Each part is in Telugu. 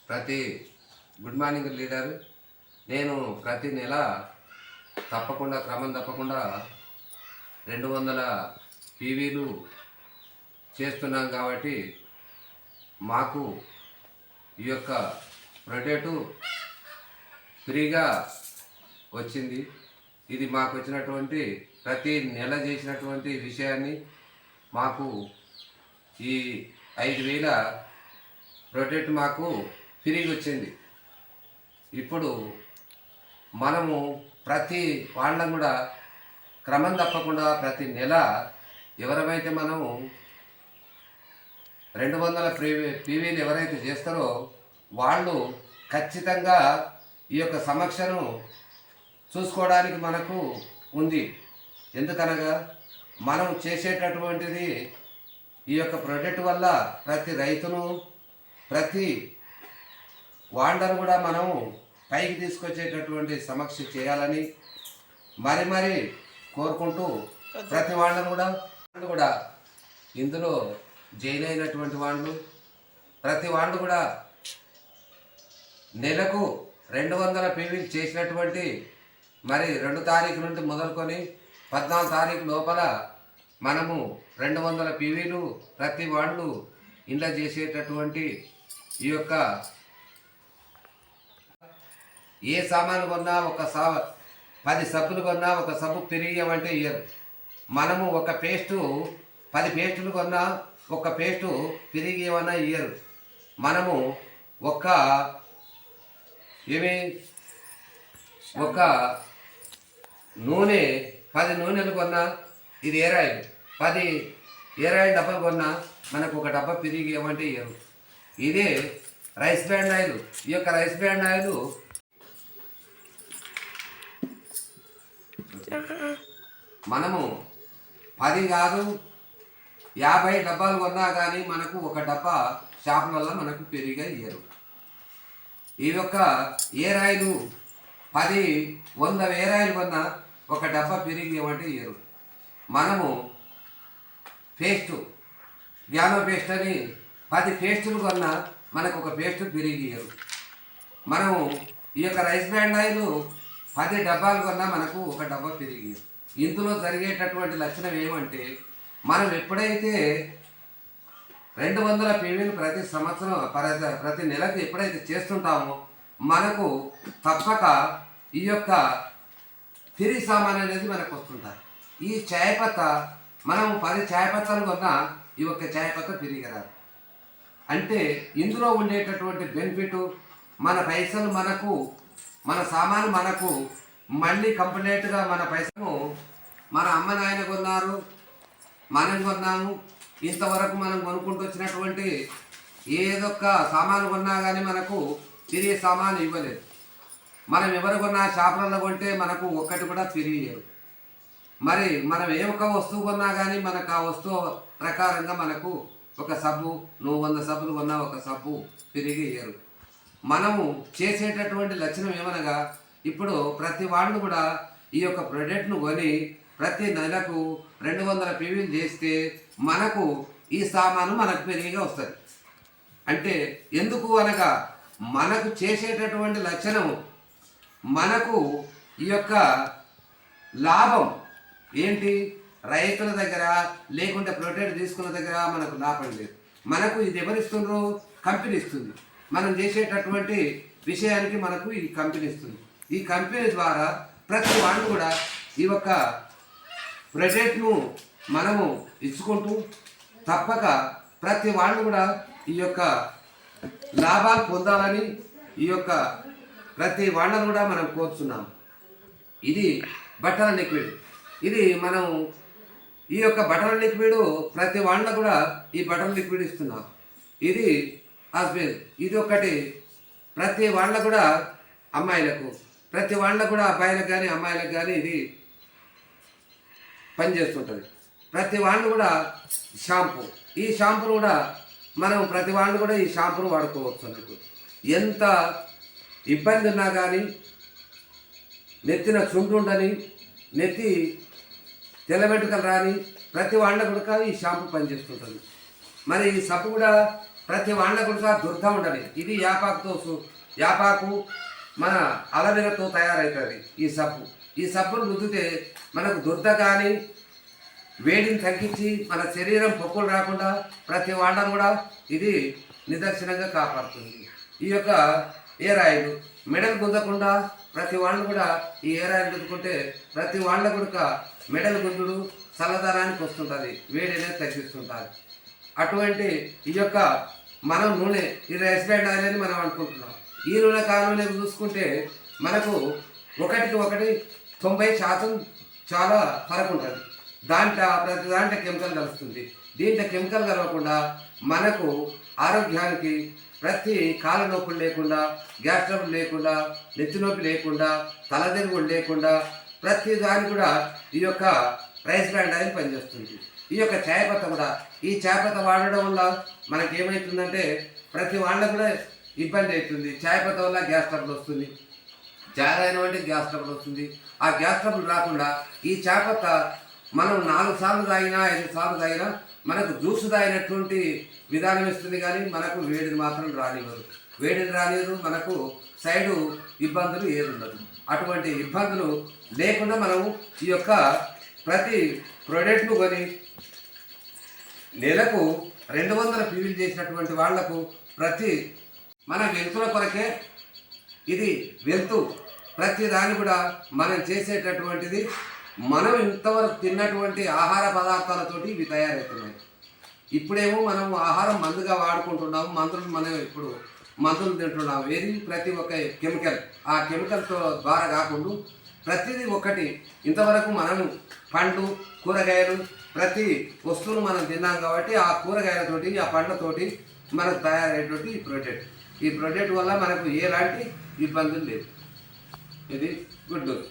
ప్రతి గుడ్ మార్నింగ్ లీడర్ నేను ప్రతి నెల తప్పకుండా క్రమం తప్పకుండా 200 పీవీలు చేస్తున్నాం కాబట్టి మాకు ఈ యొక్క ప్రొడక్ట్ ఫ్రీగా వచ్చింది. ఇది మాకు వచ్చినటువంటి ప్రతి నెల చేసినటువంటి విషయాన్ని మాకు ఈ 5,000 ప్రొడక్ట్ మాకు ఫ్రీగా వచ్చింది. ఇప్పుడు మనము ప్రతి వాళ్ళని కూడా క్రమం తప్పకుండా ప్రతి నెల ఎవరైతే మనము 200 పీవీలు ఎవరైతే చేస్తారో వాళ్ళు ఖచ్చితంగా ఈ యొక్క సమస్యను చూసుకోవడానికి మనకు ఉంది. ఎందుకనగా మనం చేసేటటువంటిది ఈ యొక్క ప్రొడక్ట్ వల్ల ప్రతి రైతును ప్రతి వాళ్ళను కూడా మనం పైకి తీసుకొచ్చేటటువంటి సమక్ష చేయాలని మరి కోరుకుంటూ ప్రతి వాళ్ళను కూడా ఇందులో జైన్ అయినటువంటి వాళ్ళు ప్రతి వాళ్ళు కూడా నెలకు 200 పీవీలు చేసినటువంటి మరి 2 తారీఖు నుండి మొదలుకొని 14 తారీఖు లోపల మనము 200 పీవీలు ప్రతి వాళ్ళు ఇంట్లో చేసేటటువంటి ఈ యొక్క ఏ సామాను కొన్నా 10 సబ్బులు కొన్నా ఒక సబ్బు పెరిగామంటే ఇయ్యరు. మనము ఒక పేస్టు 10 పేస్టులు కొన్నా ఒక పేస్టు పెరిగేమన్నా ఇయ్యరు. మనము ఒక నూనె 10 నూనెలు కొన్నా ఇది ఏరాయిల్ 10 ఏరాయిల్ డబ్బాలు కొన్నా మనకు ఒక డబ్బా పెరిగేమంటే ఇయ్యరు. ఇదే రైస్ బ్రాండ్ ఆయిల్. ఈ యొక్క రైస్ బ్రాండ్ ఆయిల్ మనము 10 కాదు 50 డబ్బాలు కొన్నా కానీ మనకు ఒక డబ్బా షాపులలో మనకు పెరిగా ఇయ్యరు. ఈ యొక్క ఏరాయిలు 100 ఏరాయిలు కొన్నా ఒక డబ్బా పెరిగి ఇవ్వమంటే ఇయ్యరు. మనము పేస్టు జ్ఞానో పేస్ట్ అని 10 పేస్టులు కొన్నా మనకు ఒక పేస్టు పెరిగి ఇయ్యరు. మనము ఈ యొక్క రైస్ బ్రాండ్ ఆయిల్ 10 డబ్బాలు కొన్నా మనకు ఒక డబ్బా పెరిగి. ఇందులో జరిగేటటువంటి లక్షణం ఏమంటే మనం ఎప్పుడైతే 200 పీవీలు ప్రతి సంవత్సరం ప్రతి నెలకు ఎప్పుడైతే చేస్తుంటామో మనకు తప్పక ఈ యొక్క ఫ్రీ సామాన్ అనేది మనకు వస్తుంటాయి. ఈ చాయపత్త మనం 10 చాయపత్తలు కొన్నా ఈ యొక్క చాయపత్త ఫ్రీగా రాదు. అంటే ఇందులో ఉండేటటువంటి బెనిఫిట్ మన పైసలు మనకు మన సామాను మనకు మళ్ళీ కంప్లీట్గా మన పైసలు మన అమ్మ నాయన కొన్నారు మనం కొన్నాము. ఇంతవరకు మనం కొనుక్కుంటూ వచ్చినటువంటి ఏదొక్క సామాను కొన్నా కానీ మనకు తిరిగి సామాను ఇవ్వలేదు. మనం ఎవరు కొన్నా షాపులలో కొంటే మనకు ఒక్కటి కూడా తిరిగియరు. మరి మనం ఏ ఒక్క వస్తువు కొన్నా కానీ మనకు ఆ వస్తువు ప్రకారంగా మనకు ఒక సబ్బు నువ్వు 100 సబ్బులు కొన్నా ఒక సబ్బు తిరిగి ఇయ్యరు. మనము చేసేటటువంటి లక్షణం ఏమనగా ఇప్పుడు ప్రతి వాళ్ళు కూడా ఈ యొక్క ప్రొడక్ట్ను కొని ప్రతి నెలకు 200 పీవీలు చేస్తే మనకు ఈ సామాను మనకు పెరిగిగా వస్తుంది. అంటే ఎందుకు అనగా మనకు చేసేటటువంటి లక్షణం మనకు ఈ యొక్క లాభం ఏంటి రైతుల దగ్గర లేకుంటే ప్రొడక్ట్ తీసుకున్న దగ్గర మనకు లాభం లేదు. మనకు ఇది ఎవరిస్తుండ్రు? కంపెనీ ఇస్తుంది. మనం చేసేటటువంటి విషయానికి మనకు ఈ కంపెనీ ఇస్తుంది. ఈ కంపెనీ ద్వారా ప్రతి వాళ్ళు కూడా ఈ యొక్క ప్రొడక్ట్ను మనము ఇచ్చుకుంటూ తప్పక ప్రతి వాళ్ళు కూడా ఈ యొక్క లాభాలు పొందాలని ఈ యొక్క ప్రతి వాళ్ళను కూడా మనం కోరుతున్నాం. ఇది బట్టల లిక్విడ్. ఇది మనం ఈ యొక్క బట్టల లిక్విడ్ ప్రతి వాళ్ళ కూడా ఈ బట్టల లిక్విడ్ ఇస్తున్నాం. ఇది హస్బెండ్ ఇది ఒకటి ప్రతి వాళ్ళ కూడా అమ్మాయిలకు ప్రతి వాళ్ళకు కూడా అబ్బాయిలకు కానీ అమ్మాయిలకు కానీ ఇది పనిచేస్తుంటుంది. ప్రతి వాళ్ళు కూడా షాంపూ ఈ షాంపూను కూడా మనం ప్రతి వాళ్ళు కూడా ఈ షాంపూను వాడుకోవచ్చు. అన్నట్టు ఎంత ఇబ్బంది ఉన్నా కానీ నెత్తిన చుంటుండని నెత్తి తెల్ల వెంట్రుకలు రాని ప్రతి వాళ్ళకు కూడా ఈ షాంపూ పనిచేస్తుంటుంది. మరి ఈ సబ్బు కూడా ప్రతి వాళ్ళ కూడా దుర్గ ఉండాలి. ఇది యాపాకు మన అలవెరతో తయారవుతుంది ఈ సబ్బు. ఈ సబ్బును రుద్దితే మనకు దుర్ద కానీ వేడిని తగ్గించి మన శరీరం పొక్కులు రాకుండా ప్రతి వాళ్ళను కూడా ఇది నిదర్శనంగా కాపాడుతుంది. ఈ యొక్క ఎయిర్ ఆయిల్ మెడలు గుంజకుండా ప్రతి వాళ్ళు కూడా ఈ ఎయిర్ ఆయిల్ గుద్దుకుంటే ప్రతి వాళ్ళ కూడా మెడలు గుంజుడు చల్లదనానికి వస్తుంటుంది, వేడి అనేది తగ్గిస్తుంటుంది. అటువంటి ఈ యొక్క మనం నూనె ఈ రైస్ బ్రాండ్ ఆయిల్ అని మనం అనుకుంటున్నాం. ఈ నూనె కాలంలో చూసుకుంటే మనకు ఒకటికి 90% చాలా ఫరక్ ఉంటుంది. ప్రతి దాంట్లో కెమికల్ కలుస్తుంది. దీంట్లో కెమికల్ కలవకుండా మనకు ఆరోగ్యానికి ప్రతి కాళ్ళ నొప్పులు లేకుండా, గ్యాస్ ట్రబుల్ లేకుండా, నెత్తి నొప్పి లేకుండా, తలదిరుగులు లేకుండా ప్రతి దాని కూడా ఈ యొక్క రైస్ బ్రాండ్ ఆయిల్ పనిచేస్తుంది. ఈ యొక్క చాయపత్త కూడా, ఈ చాయపత్త వాడడం వల్ల మనకి ఏమవుతుందంటే ప్రతి వాళ్ళకు కూడా ఇబ్బంది అవుతుంది. చాయపత్త వల్ల గ్యాస్ ట్రబుల్ వస్తుంది, చాలా అయినటువంటి గ్యాస్ ట్రబుల్ వస్తుంది. ఆ గ్యాస్ ట్రబుల్ రాకుండా ఈ చాయపత్త మనం 4 సార్లు తాగినా 5 సార్లు తాగినా మనకు జ్యూస్ తాగినటువంటి విధానం ఇస్తుంది, కానీ మనకు వేడిని మాత్రం రానివ్వదు. వేడిని రానివ్వదు, మనకు సైడు ఇబ్బందులు ఏది ఉండదు. అటువంటి ఇబ్బందులు లేకుండా మనము ఈ యొక్క ప్రతి ప్రోడక్ట్ను కొని నెలకు 200 పీవీలు చేసినటువంటి వాళ్లకు ప్రతి మన వెలుతుల కొరకే ఇది వెలుతు. ప్రతి దాన్ని కూడా మనం చేసేటటువంటిది మనం ఇంతవరకు తిన్నటువంటి ఆహార పదార్థాలతోటి ఇవి తయారవుతున్నాయి. ఇప్పుడేమో మనం ఆహారం మందుగా వాడుకుంటున్నాము, ఇప్పుడు మందులు తింటున్నాము. ఏది ప్రతి ఒక్క కెమికల్, ఆ కెమికల్తో ద్వారా కాకుండా ప్రతిదీ ఒకటి. ఇంతవరకు మనము పండ్లు కూరగాయలు ప్రతి వస్తువును మనం తిన్నాం కాబట్టి ఆ కూరగాయలతోటి ఆ పండ్లతోటి మనకు తయారయ్యేటువంటి ఈ ప్రోడక్ట్ వల్ల మనకు ఎలాంటి ఇబ్బందులు లేవు. ఇది గుడ్ న్యూస్.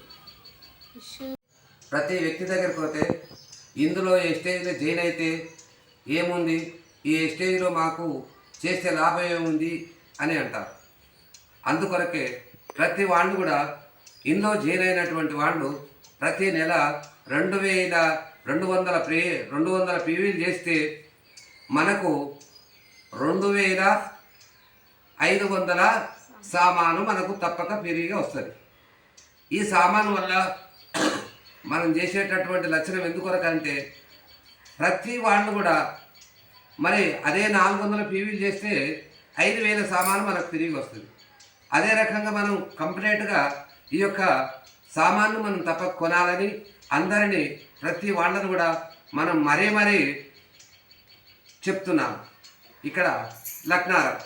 ప్రతి వ్యక్తి దగ్గరికి పోతే ఇందులో ఏ స్టేజ్లో జాయిన్ అయితే ఏముంది, ఈ స్టేజ్లో మాకు చేస్తే లాభం ఏముంది అని అంటారు. అందుకొరకే ప్రతి వాళ్ళు కూడా ఇందులో జాయిన్ అయినటువంటి వాళ్ళు ప్రతి నెల 2200 పీవీలు చేస్తే మనకు 2500 సామాను మనకు తప్పక ఫ్రీగా వస్తుంది. ఈ సామాను వల్ల మనం చేసేటటువంటి లక్షణం ఎందుకొరకంటే ప్రతి వాళ్ళు కూడా మరి అదే 400 పీవీలు చేస్తే 5000 సామాను మనకు తిరిగి వస్తుంది. అదే రకంగా మనం కంప్లీట్గా ఈ యొక్క సామాన్ను మనం తప్పక కొనాలని అందరినీ ప్రతి వాళ్ళను కూడా మనం మరీ చెప్తున్నాం. ఇక్కడ లక్నారం